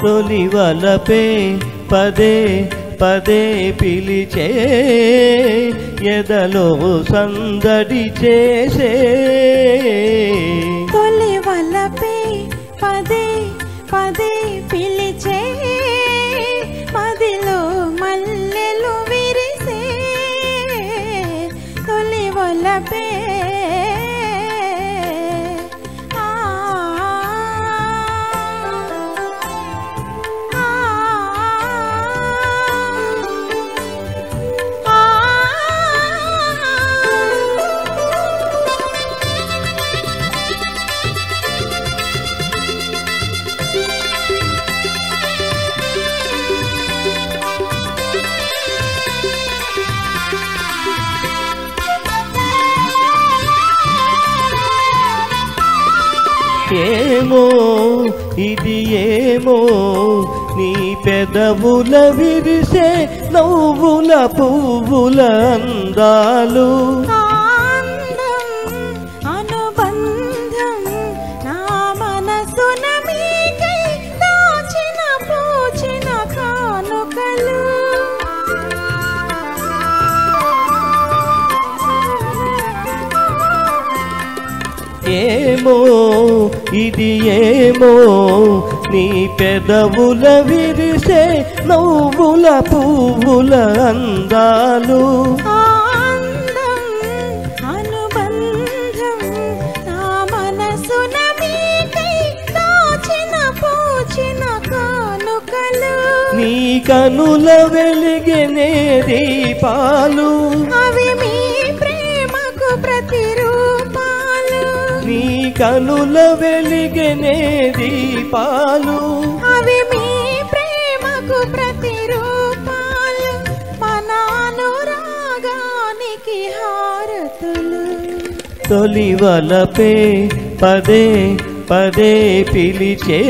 తొలి వలపే పదే పదే పిలిచే ఎదలో సందడి చేసే తొలి వలపే పదే పదే పిలిచే మదిలో మల్లెలు విరిసే తొలి వలపే ఏమో ఇది ఏమో నీ పెదవుల విరిసే నవ్వుల పువ్వుల అందాలు అనుబంధం నా మనసున మీకై దాచిన పూచిన కానుకలు ఏమో ఇది ఏమో నీ పెదవుల విరిసే నవ్వుల పువ్వుల అందాలు అనుబంధం నా మనసున మీకై దాచిన పూచిన కానుకలు నీ కనుల వెలిగినే దీపాలు అవి మీ ప్రేమకు ప్రతిరూపాలు నీ కనుల వెలిగినే దీపాలు అవి మీ ప్రేమకు ప్రతిరూపాలు మన అనురాగానికి హారతులు తొలి వలపే పదే పదే పిలిచే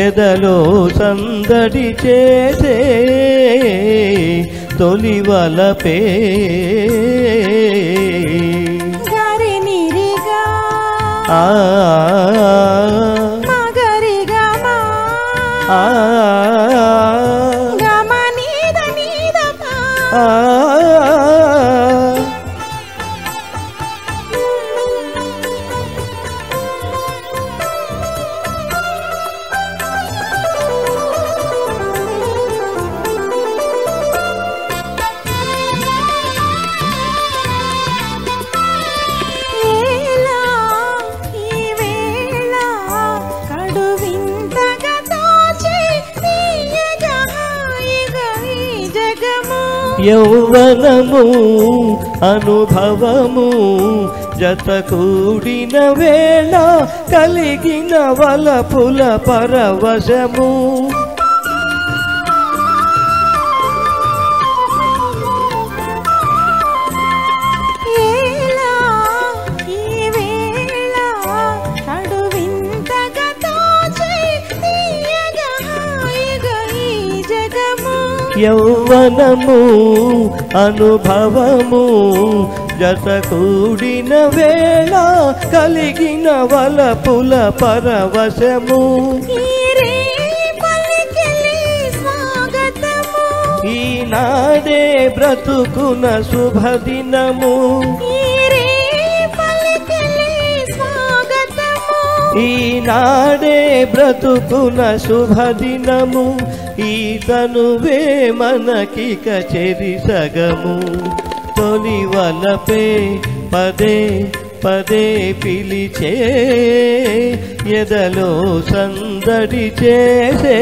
ఎదలో సందడి చేసే తొలి వలపే మగరిగా గమ నీద నీద యౌవనము అనుభవము జత కూడిన వేళ కలిగిన వలపుల పరవశము యౌవనము అనుభవము జత కూడిన వేళ కలిగిన వలపుల పరవశము ఈనాడే బ్రతుకున శుభదినము ఈనాడే బ్రతుకున శుభదినము ఈ తనువే మనకిక చెరి సగము తొలి వలపే పదే పదే పిలిచే ఎదలో సందడి చేసే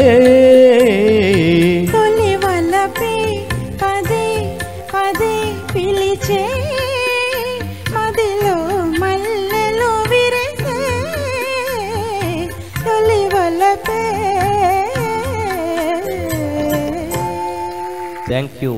తొలి వలపే పదే పదే పిలిచే మదిలో మల్లెలు విరిసే తొలి వలపే. Thank you.